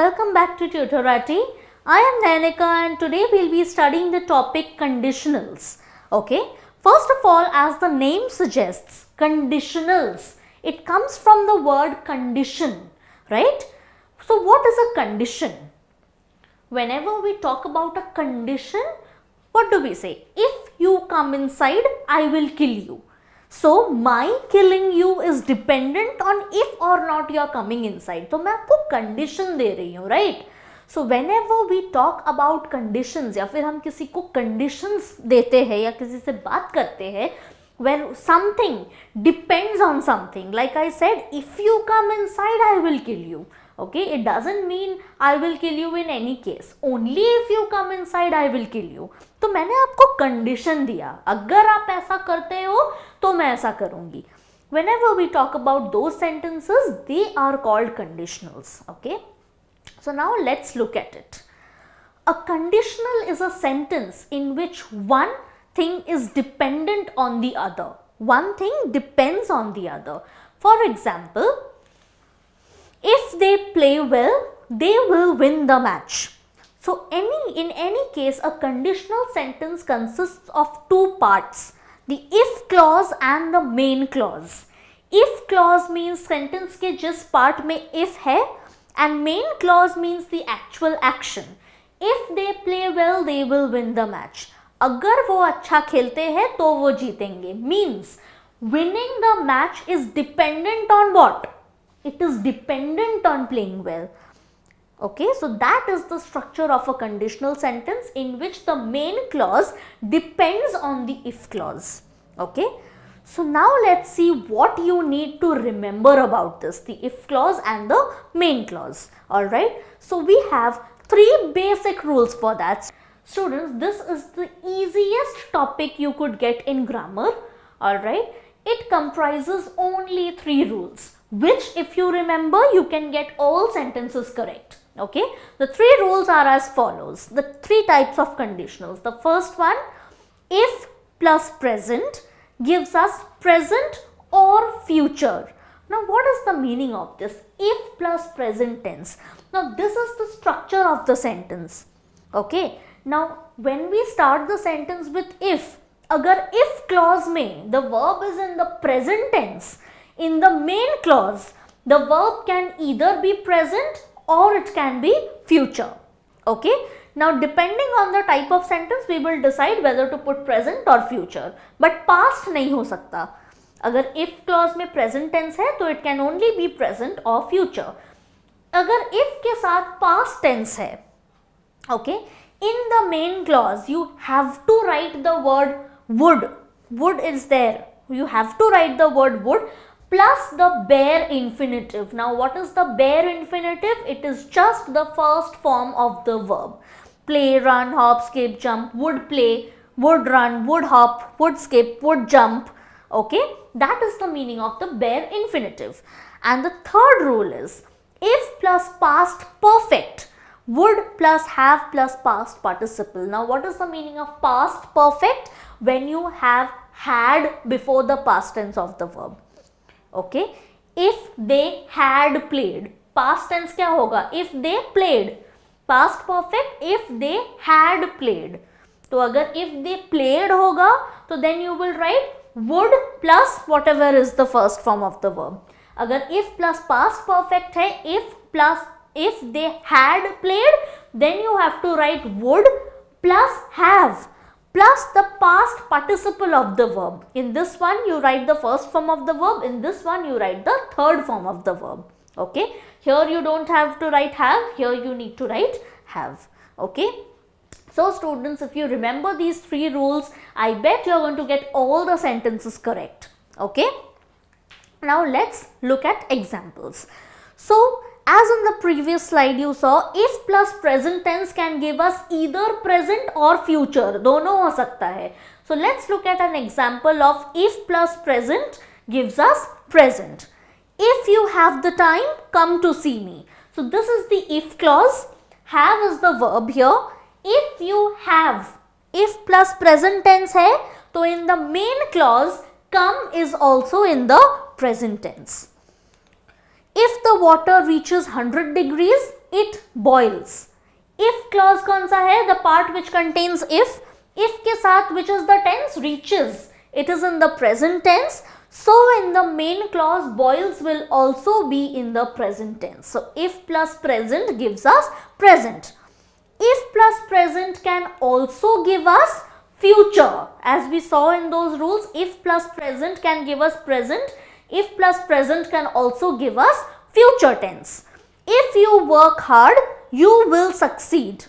welcome back to Tutorati. I am Nayanika and today we will be studying the topic conditionals. Okay, first of all, as the name suggests, conditionals, it comes from the word condition, right? So what is a condition? Whenever we talk about a condition, what do we say? If you come inside, I will kill you. So my killing you is dependent on if or not you are coming inside. तो मैं आपको condition दे रही हूँ, right? So whenever we talk about conditions या फिर हम किसी को conditions देते हैं या किसी से बात करते हैं, when something depends on something, like I said, if you come inside, I will kill you. Okay, it doesn't mean I will kill you in any case. Only if you come inside, I will kill you. तो मैंने आपको condition दिया, अगर आप ऐसा करते हो तो मैं ऐसा करूँगी. Whenever we talk about those sentences, they are called conditionals. Okay, so now let's look at it. A conditional is a sentence in which one thing is dependent on the other. One thing depends on the other. For example, if they play well, they will win the match. So in any case, a conditional sentence consists of two parts, the if clause and the main clause. If clause means sentence के जिस part में if है and main clause means the actual action. If they play well, they will win the match. अगर वो अच्छा खेलते हैं तो वो जीतेंगे. Means winning the match is dependent on what? It is dependent on playing well. Okay, so that is the structure of a conditional sentence in which the main clause depends on the if clause. Okay, so now let's see what you need to remember about this, the if clause and the main clause. Alright, so we have three basic rules for that. Students, this is the easiest topic you could get in grammar. Alright, it comprises only three rules, which if you remember, you can get all sentences correct. Okay, the three rules are as follows, the three types of conditionals. The first one, if plus present gives us present or future. Now what is the meaning of this? If plus present tense. Now this is the structure of the sentence. Okay, now when we start the sentence with if, agar if clause mein the verb is in the present tense, in the main clause, the verb can either be present or it can be future. Okay. Now depending on the type of sentence, we will decide whether to put present or future. But past नहीं हो सकता. अगर if clause में present tense है, तो it can only be present or future. अगर if के साथ past tense है, okay, in the main clause, you have to write the word would. Would is there. You have to write the word would plus the bare infinitive. Now what is the bare infinitive? It is just the first form of the verb. Play, run, hop, skip, jump, would play, would run, would hop, would skip, would jump. Okay, that is the meaning of the bare infinitive. And the third rule is if plus past perfect, would plus have plus past participle. Now what is the meaning of past perfect? When you have had before the past tense of the verb. Okay, if they had played, past tense क्या होगा? If they played. Past perfect, if they had played. तो अगर if they played होगा, तो then you will write would plus whatever is the first form of the verb. अगर if plus past perfect है, if they had played, then you have to write would plus have plus the past participle of the verb. In this one, you write the first form of the verb. In this one, you write the third form of the verb. Okay. Here you don't have to write have. Here you need to write have. Okay. So students, if you remember these three rules, I bet you are going to get all the sentences correct. Okay. Now let's look at examples. So as in the previous slide you saw, if plus present tense can give us either present or future. दोनों हो सकता है. So let's look at an example of if plus present gives us present. If you have the time, come to see me. So this is the if clause. Have is the verb here. If you have, if plus present tense है, तो in the main clause, come is also in the present tense. If the water reaches 100 degrees, it boils. If clause कौन सा है? The part which contains if. If के साथ which is the tense? Reaches. It is in the present tense. So in the main clause, boils will also be in the present tense. So if plus present gives us present. If plus present can also give us future. As we saw in those rules, if plus present can give us present. If plus present can also give us future tense. If you work hard, you will succeed.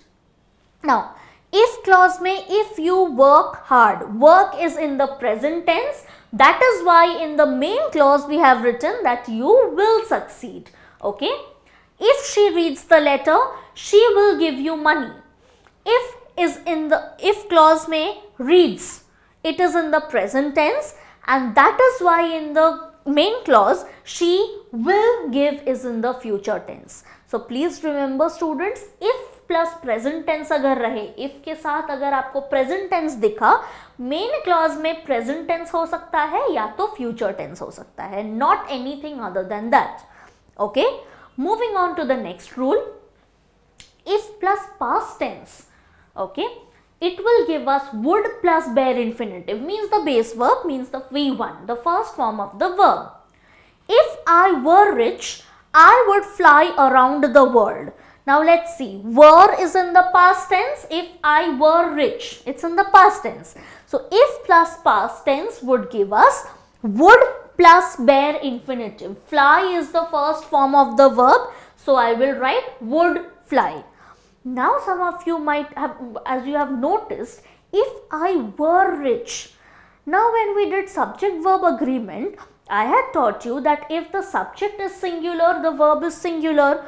Now, if clause में if you work hard, work is in the present tense. That is why in the main clause we have written that you will succeed. Okay. If she reads the letter, she will give you money. If is in the if clause में reads, it is in the present tense, and that is why in the main clause she will give is in the future tense. So please remember students, if plus present tense अगर रहे, if के साथ अगर आपको present tense दिखा, main clause में present tense हो सकता है या तो फ्यूचर टेंस हो सकता है, not anything other than that. Okay, moving on to the next rule. If plus past tense, okay, it will give us would plus bare infinitive, means the base verb, means the V1, the first form of the verb. If I were rich, I would fly around the world. Now let's see, were is in the past tense. If I were rich, it's in the past tense. So if plus past tense would give us would plus bare infinitive. Fly is the first form of the verb, so I will write would fly. Now some of you might have, as you have noticed, if I were rich. Now when we did subject verb agreement, I had taught you that if the subject is singular, the verb is singular.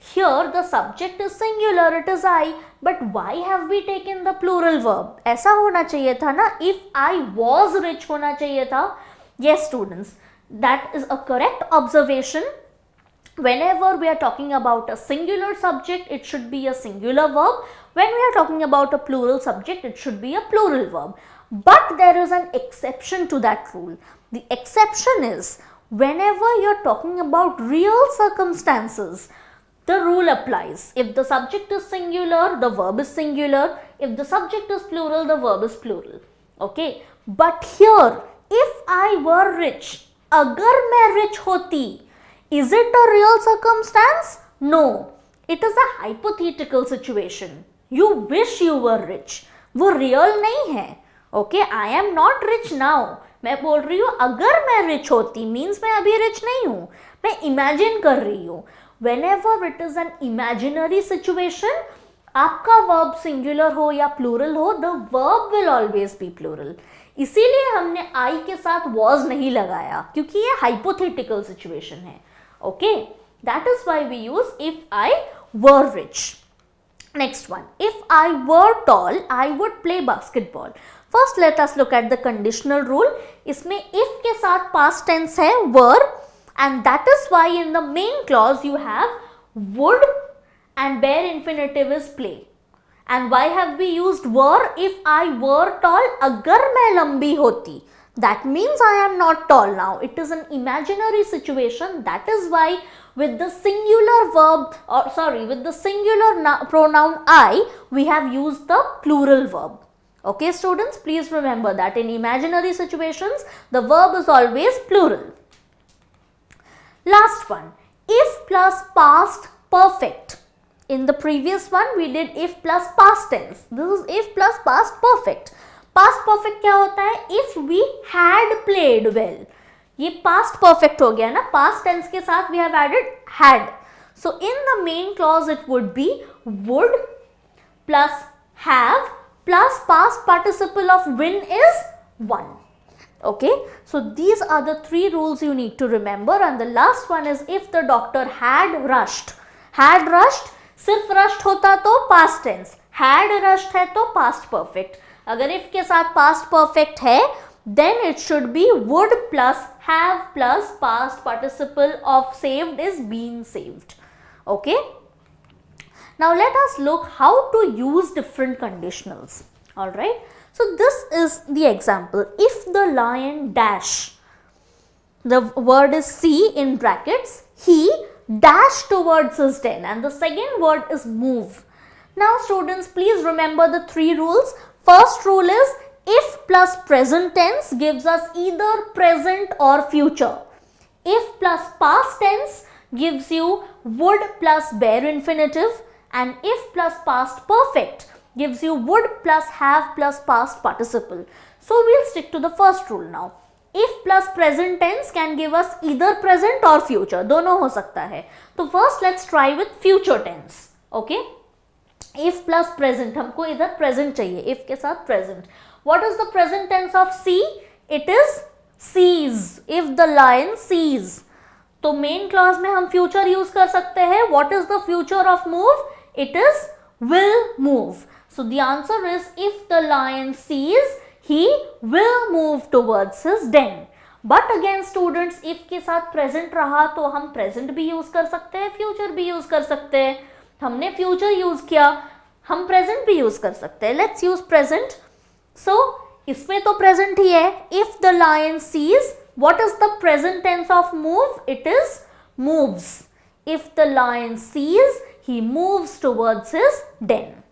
Here the subject is singular, it is I, but why have we taken the plural verb? ऐसा होना चाहिए था ना, if I was rich होना चाहिए था. Yes students, that is a correct observation. Whenever we are talking about a singular subject, it should be a singular verb. When we are talking about a plural subject, it should be a plural verb. But there is an exception to that rule. The exception is whenever you are talking about real circumstances, the rule applies. If the subject is singular, the verb is singular. If the subject is plural, the verb is plural. Okay. But here, if I were rich, agar main rich hoti, is it a real circumstance? No. It is a hypothetical situation. You wish you were rich. वो real नहीं है. Okay. I am not rich now. मैं बोल रही हूँ अगर मैं rich होती, means मैं अभी rich नहीं हूँ. मैं imagine कर रही हूँ. Whenever it is an imaginary situation, आपका verb singular हो या plural हो, the verb will always be plural. इसीलिए हमने I के साथ was नहीं लगाया, क्योंकि ये hypothetical situation है. Okay, that is why we use if I were rich. Next one, if I were tall, I would play basketball. First, let us look at the conditional rule. इसमें if के साथ past tense है were. And that is why in the main clause you have would and bare infinitive is play. And why have we used were? If I were tall, agar main lambi hoti. That means I am not tall now. It is an imaginary situation. That is why with the singular verb, or sorry, with the singular pronoun I, we have used the plural verb. Okay students, please remember that in imaginary situations, the verb is always plural. Last one, if plus past perfect. In the previous one we did if plus past tense. This is if plus past perfect. Past perfect क्या होता है? If we had played well. ये past perfect हो गया ना, past tense के साथ we have added had. So in the main clause it would be would plus have plus past participle of win is won. Okay, so these are the three rules you need to remember, and the last one is if the doctor had rushed. Had rushed, सिर्फ rushed होता तो past tense, had rushed है तो past perfect. अगर if के साथ past perfect है, then it should be would plus have plus past participle of saved is being saved. Okay, now let us look how to use different conditionals. All right. So this is the example. If the lion dash, the word is see in brackets, he dash towards his den, and the second word is move. Now students, please remember the three rules. First rule is if plus present tense gives us either present or future. If plus past tense gives you would plus bare infinitive, and if plus past perfect gives you would plus have plus past participle. So we'll stick to the first rule now. If plus present tense can give us either present or future, दोनों हो सकता है. तो first let's try with future tense. Okay? If plus present, हमको इधर present चाहिए. If के साथ present. What is the present tense of see? It is sees. If the lion sees. तो main clause में हम future use कर सकते हैं. What is the future of move? It is will move. So the answer is if the lion sees, he will move towards his den. But again students, if के साथ present रहा तो हम present भी use कर सकते हैं, future भी use कर सकते हैं. हमने future use किया, हम present भी use कर सकते हैं. Let's use present. So इसमें तो present ही है. If the lion sees, what is the present tense of move? It is moves. If the lion sees, he moves towards his den.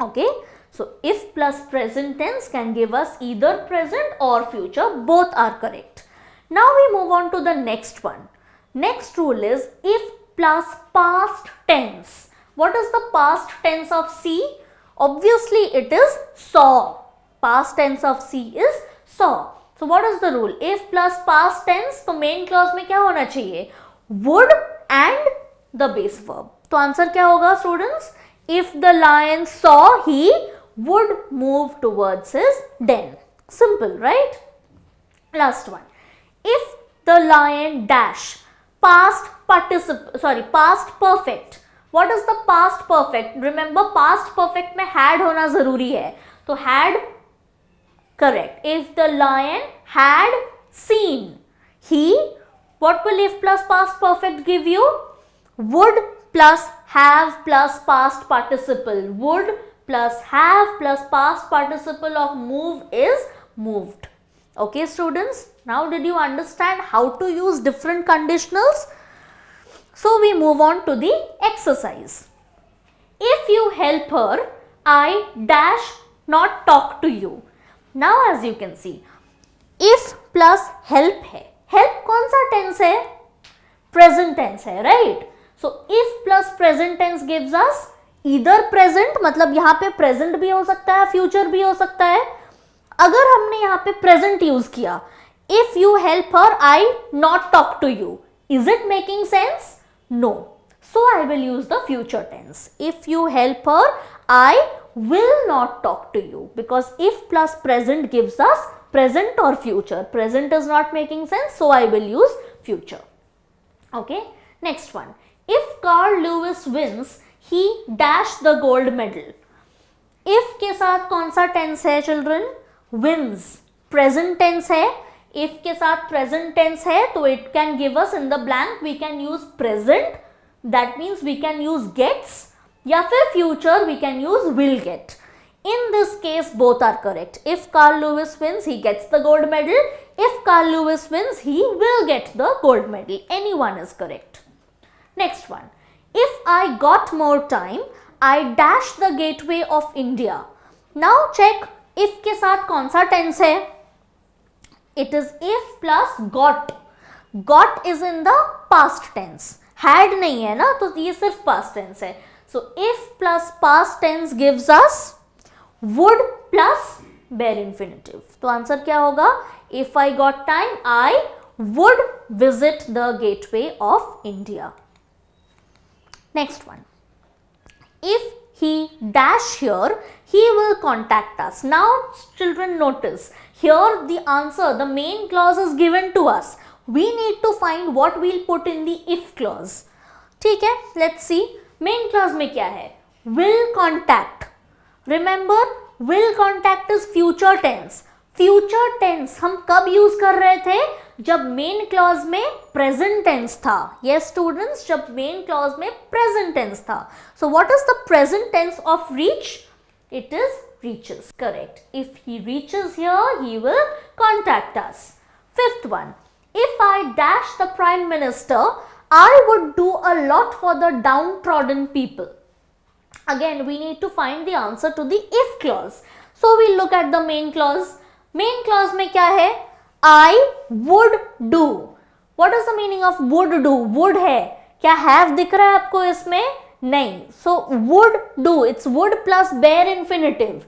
Okay. So if plus present tense can give us either present or future, both are correct. Now we move on to the next one. Next rule is if plus past tense. What is the past tense of see? Obviously it is saw. Past tense of see is saw. So what is the rule? If plus past tense, तो main clause में क्या होना चाहिए? Would and the base verb. तो answer क्या होगा students? If the lion saw, he would move towards his den. Simple, right? Last one. If the lion dash past perfect. What is the past perfect? Remember past perfect में had होना जरूरी है. तो had correct. If the lion had seen, he, what will if plus past perfect give you? Would plus have plus past participle. Would plus have plus past participle of move is moved. Okay students, now did you understand how to use different conditionals? So we move on to the exercise. If you help her, I dash not talk to you. Now as you can see, if plus help है. Help कौन सा tense है? Present tense है, right? So if plus present tense gives us either present, मतलब यहाँ पे present भी हो सकता है, future भी हो सकता है. अगर हमने यहाँ पे present use किया, if you help her, I not talk to you. Is it making sense? No. So I will use the future tense. If you help her, I will not talk to you. Because if plus present gives us present or future. Present is not making sense, so I will use future. Okay. Next one. If Carl Lewis wins, he dash the gold medal. If के साथ कौन सा tense है children? Wins. Present tense है. If के साथ present tense है तो it can give us in the blank, we can use present. That means we can use gets. या फिर future we can use will get. In this case both are correct. If Carl Lewis wins, he gets the gold medal. If Carl Lewis wins, he will get the gold medal. Any one is correct. Next one. If I got more time, I dash the gateway of India. Now check if के साथ कौन सा tense है? It is if plus got. Got is in the past tense. Had नहीं है ना, तो ये सिर्फ past tense है. So if plus past tense gives us would plus bare infinitive. तो आंसर क्या होगा? If I got time, I would visit the gateway of India. Next one. If he dash here, he will contact us. Now children notice, here the answer, the main clause is given to us. We need to find what we'll put in the if clause. ठीक है, let's see. Main clause में क्या है? Will contact. Remember, will contact is future tense. Future tense हम कब use कर रहे थे? जब मेन क्लॉज में प्रेजेंट टेंस था. Yes students, जब मेन क्लॉज में प्रेजेंट टेंस था. So what is the present tense of reach? It is reaches. Correct. If he reaches here, he will contact us. Fifth one. If I dash the prime minister, I would do a lot for the downtrodden people. Again, we need to find the answer to the if clause. So we look at the main clause. Main clause में क्या है? I would do. What is the meaning of would do? Would है. क्या have दिख रहा है आपको इसमें? नहीं. So would do. It's would plus bare infinitive.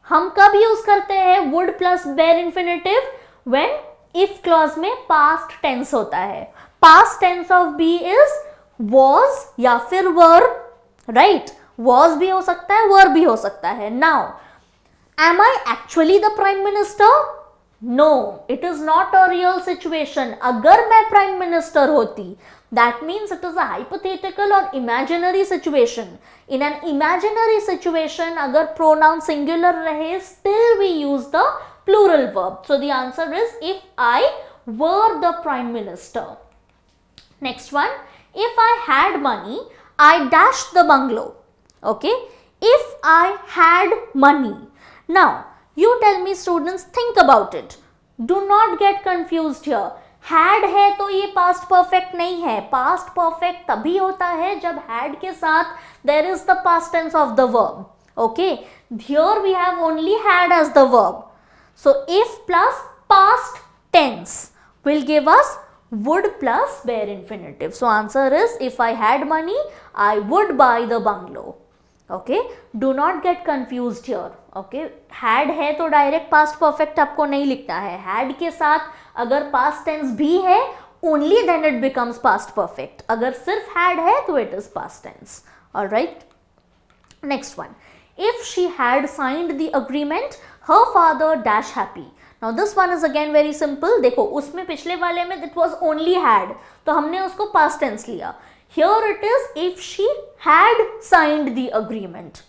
हम कब यूज करते हैं would plus bare infinitive? When if clause में past tense होता है. Past tense of be is was या फिर were, right? Was भी हो सकता है, were भी हो सकता है. Now, am I actually the prime minister? No, it is not a real situation. अगर मैं prime minister होती, that means it is a hypothetical or imaginary situation. In an imaginary situation, अगर pronoun singular रहे, still we use the plural verb. So the answer is if I were the prime minister. Next one, if I had money, I dashed the bungalow. Okay, if I had money. Now, you tell me students, think about it. Do not get confused here. Had है तो ये past perfect नहीं है. Past perfect तभी होता है जब had के साथ there is the past tense of the verb. Okay, here we have only had as the verb. So if plus past tense will give us would plus bare infinitive. So answer is if I had money, I would buy the bungalow. Okay, do not get confused here. Okay, had है तो direct past perfect आपको नहीं लिखना है. Had के साथ अगर past tense भी है, only then it becomes past perfect. अगर सिर्फ had है तो it is past tense. Alright. Next one. If she had signed the agreement, her father dash happy. Now this one is again very simple. देखो उसमें पिछले वाले में it was only had, तो हमने उसको past tense लिया. Here it is if she had signed the agreement.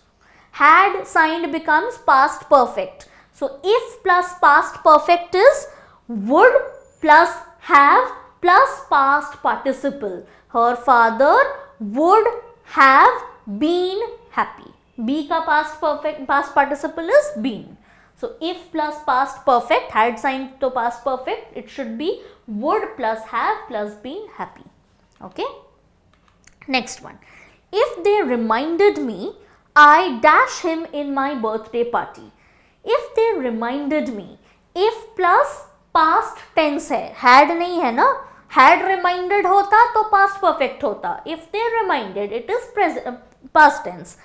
Had signed becomes past perfect. So if plus past perfect is would plus have plus past participle. Her father would have been happy. Be का past perfect, past participle is been. So if plus past perfect, had signed to past perfect, it should be would plus have plus been happy. Okay. Next one. If they reminded me, I dash him in my birthday party. If they reminded me, if plus past tense है, had नहीं है ना, had reminded होता तो past perfect होता. If they reminded, it is present, past tense.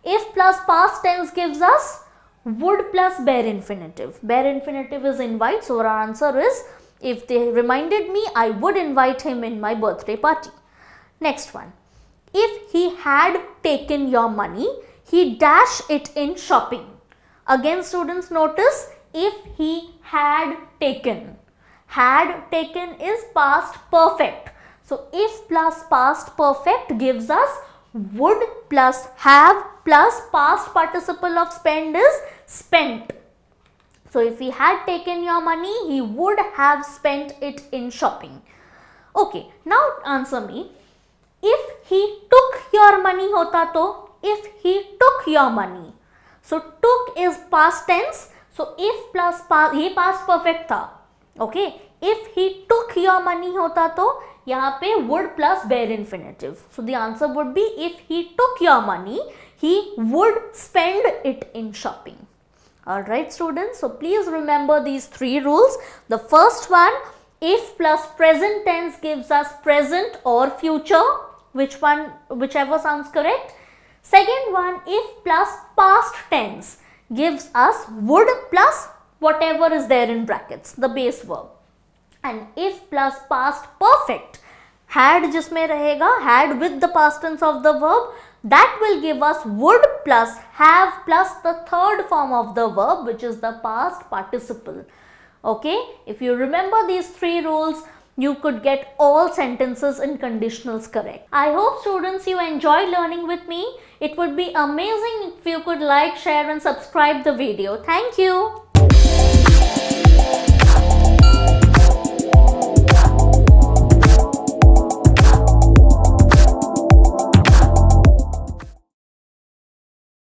If plus past tense gives us would plus bare infinitive. Bare infinitive is invite, so our answer is if they reminded me, I would invite him in my birthday party. Next one. If he had taken your money, he dash it in shopping. Again students notice if he had taken. Had taken is past perfect. So if plus past perfect gives us would plus have plus past participle of spend is spent. So if he had taken your money, he would have spent it in shopping. Okay, now answer me. If he took your money होता तो, if he took your money. So took is past tense. So if plus past, ये past perfect था. Okay, if he took your money होता तो यहाँ पे would plus bare infinitive. So the answer would be if he took your money, he would spend it in shopping. Alright students, so please remember these three rules. The first one, if plus present tense gives us present or future, whichever sounds correct. Second one, if plus past tense gives us would plus whatever is there in brackets, the base verb. And if plus past perfect, had जिसमें रहेगा, had with the past tense of the verb, that will give us would plus have plus the third form of the verb, which is the past participle. Okay, if you remember these three rules, you could get all sentences in conditionals correct. I hope students you enjoy learning with me. It would be amazing if you could like, share and subscribe the video. Thank you.